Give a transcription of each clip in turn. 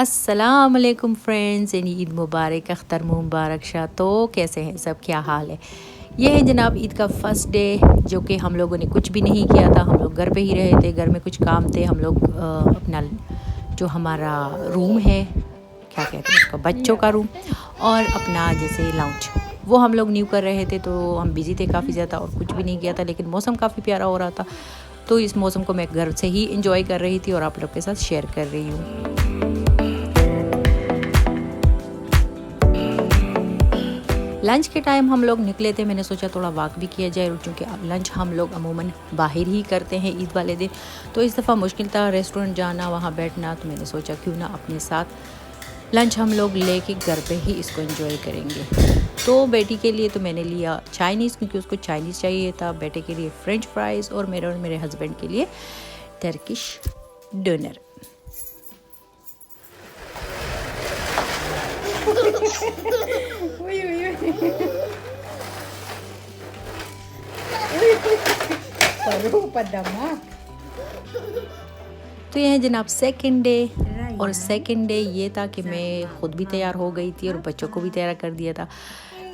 अस्सलाम वालेकुम friends and Eid मुबारक अख्तर मुबारक शाह। तो कैसे हैं सब, क्या हाल है? ये है जनाब ईद का फर्स्ट डे, जो कि हम लोगों ने कुछ भी नहीं किया था। हम लोग घर पे ही रहे थे, घर में कुछ काम थे। हम लोग अपना जो हमारा रूम है, क्या कहते हैं उसका, बच्चों का रूम, और अपना जैसे लाउंज, वो हम लोग न्यू कर रहे थे। तो हम बिज़ी थे काफ़ी ज़्यादा और कुछ भी नहीं किया था, लेकिन मौसम काफ़ी प्यारा हो रहा था। तो इस मौसम को मैं घर से ही इंजॉय कर रही थी और आप लोग के साथ शेयर कर रही हूँ। लंच के टाइम हम लोग निकले थे, मैंने सोचा थोड़ा वॉक भी किया जाए, क्योंकि लंच हम लोग अमूमन बाहर ही करते हैं ईद वाले दिन। तो इस दफ़ा मुश्किल था रेस्टोरेंट जाना, वहाँ बैठना, तो मैंने सोचा क्यों ना अपने साथ लंच हम लोग लेके घर पे ही इसको एंजॉय करेंगे। तो बेटी के लिए तो मैंने लिया चाइनीज़, क्योंकि उसको चाइनीज़ चाहिए था। बेटे के लिए फ्रेंच फ्राइज़ और मेरे हस्बैंड के लिए टर्किश डिनर। तो यह है जनाब सेकंड डे, और सेकंड डे ये था कि मैं ख़ुद भी तैयार हो गई थी और बच्चों को भी तैयार कर दिया था,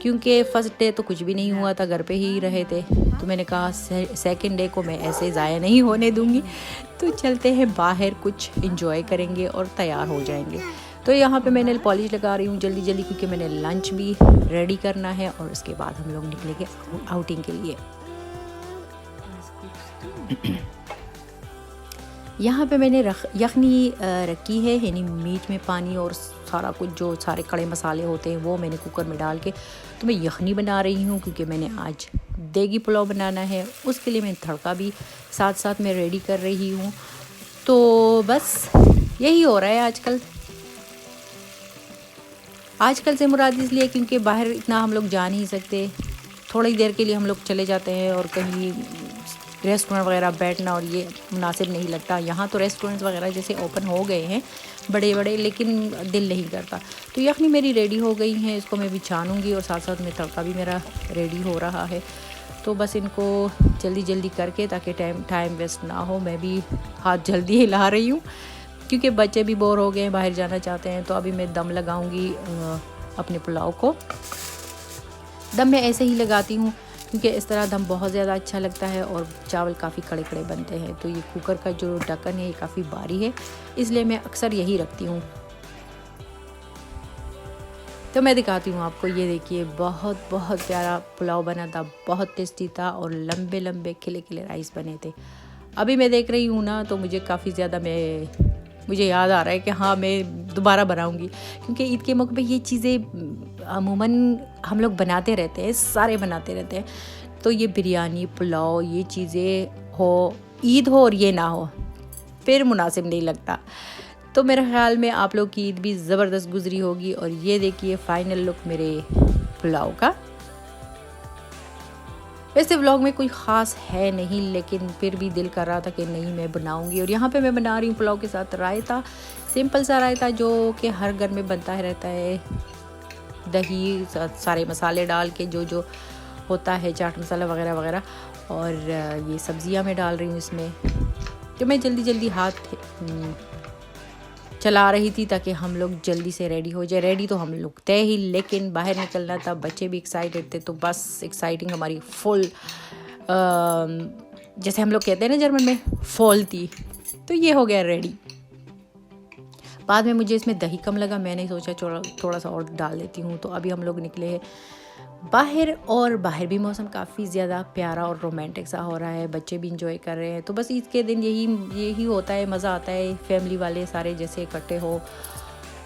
क्योंकि फ़र्स्ट डे तो कुछ भी नहीं हुआ था, घर पे ही रहे थे। तो मैंने कहा सेकंड डे को मैं ऐसे ज़ाया नहीं होने दूंगी, तो चलते हैं बाहर, कुछ इंजॉय करेंगे और तैयार हो जाएंगे। तो यहाँ पे मैं नेल पॉलिश लगा रही हूँ जल्दी जल्दी, क्योंकि मैंने लंच भी रेडी करना है और उसके बाद हम लोग निकलेंगे आउटिंग के लिए। यहाँ पे मैंने यखनी रखी है, यानी मीट में पानी और सारा कुछ, जो सारे खड़े मसाले होते हैं वो मैंने कुकर में डाल के, तो मैं यखनी बना रही हूँ, क्योंकि मैंने आज देगी पुलाव बनाना है। उसके लिए मैं तड़का भी साथ साथ में रेडी कर रही हूँ। तो बस यही हो रहा है आजकल से मुराद इसलिए क्योंकि बाहर इतना हम लोग जा नहीं सकते। थोड़ी देर के लिए हम लोग चले जाते हैं और कहीं रेस्टोरेंट वगैरह बैठना, और ये मुनासिब नहीं लगता। यहाँ तो रेस्टोरेंट्स वगैरह जैसे ओपन हो गए हैं बड़े बड़े, लेकिन दिल नहीं करता। तो यखनी मेरी रेडी हो गई हैं, इसको मैं भी छानूँगी और साथ साथ में तड़का भी मेरा रेडी हो रहा है। तो बस इनको जल्दी जल्दी करके, ताकि टाइम वेस्ट ना हो, मैं भी हाथ जल्दी हिला रही हूँ, क्योंकि बच्चे भी बोर हो गए हैं, बाहर जाना चाहते हैं। तो अभी मैं दम लगाऊंगी अपने पुलाव को। दम मैं ऐसे ही लगाती हूँ, क्योंकि इस तरह दम बहुत ज़्यादा अच्छा लगता है और चावल काफ़ी खड़े खड़े बनते हैं। तो ये कुकर का जो ढक्कन है ये काफ़ी भारी है, इसलिए मैं अक्सर यही रखती हूँ। तो मैं दिखाती हूँ आपको, ये देखिए बहुत बहुत प्यारा पुलाव बना था, बहुत टेस्टी था और लंबे लंबे खिले खिले राइस बने थे। अभी मैं देख रही हूँ ना, तो मुझे काफ़ी ज़्यादा मुझे याद आ रहा है कि हाँ, मैं दोबारा बनाऊंगी, क्योंकि ईद के मौके पे ये चीज़ें अमूमन हम लोग बनाते रहते हैं, सारे बनाते रहते हैं। तो ये बिरयानी, पुलाव, ये चीज़ें हो, ईद हो और ये ना हो, फिर मुनासिब नहीं लगता। तो मेरे ख़्याल में आप लोग की ईद भी ज़बरदस्त गुजरी होगी। और ये देखिए फ़ाइनल लुक मेरे पुलाव का। वैसे व्लॉग में कोई ख़ास है नहीं, लेकिन फिर भी दिल कर रहा था कि नहीं, मैं बनाऊंगी। और यहाँ पे मैं बना रही हूँ पुलाव के साथ रायता, सिंपल सा रायता जो कि हर घर में बनता है रहता है। दही, सारे मसाले डाल के जो होता है, चाट मसाला वगैरह वगैरह, और ये सब्जियाँ मैं डाल रही हूँ इसमें। तो मैं जल्दी जल्दी हाथ चला रही थी ताकि हम लोग जल्दी से रेडी हो जाए। रेडी तो हम लोग थे ही, लेकिन बाहर निकलना था, बच्चे भी एक्साइटेड थे। तो बस एक्साइटिंग हमारी फुल, जैसे हम लोग कहते हैं ना जर्मन में, फॉल थी। तो ये हो गया रेडी। बाद में मुझे इसमें दही कम लगा, मैंने सोचा थोड़ा सा और डाल देती हूँ। तो अभी हम लोग निकले हैं बाहर, और बाहर भी मौसम काफ़ी ज़्यादा प्यारा और रोमांटिक सा हो रहा है, बच्चे भी इंजॉय कर रहे हैं। तो बस ईद के दिन यही होता है, मज़ा आता है, फैमिली वाले सारे जैसे इकट्ठे हो।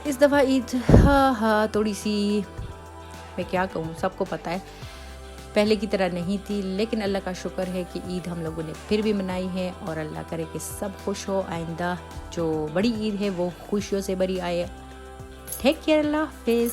इस दफ़ा ईद हाँ थोड़ी सी, मैं क्या कहूँ, सबको पता है पहले की तरह नहीं थी, लेकिन अल्लाह का शुक्र है कि ईद हम लोगों ने फिर भी मनाई है। और अल्लाह करे कि सब खुश हो, आइंदा जो बड़ी ईद है वो खुशियों से भरी आए। टेक केयर, अल्लाह हाफिज़।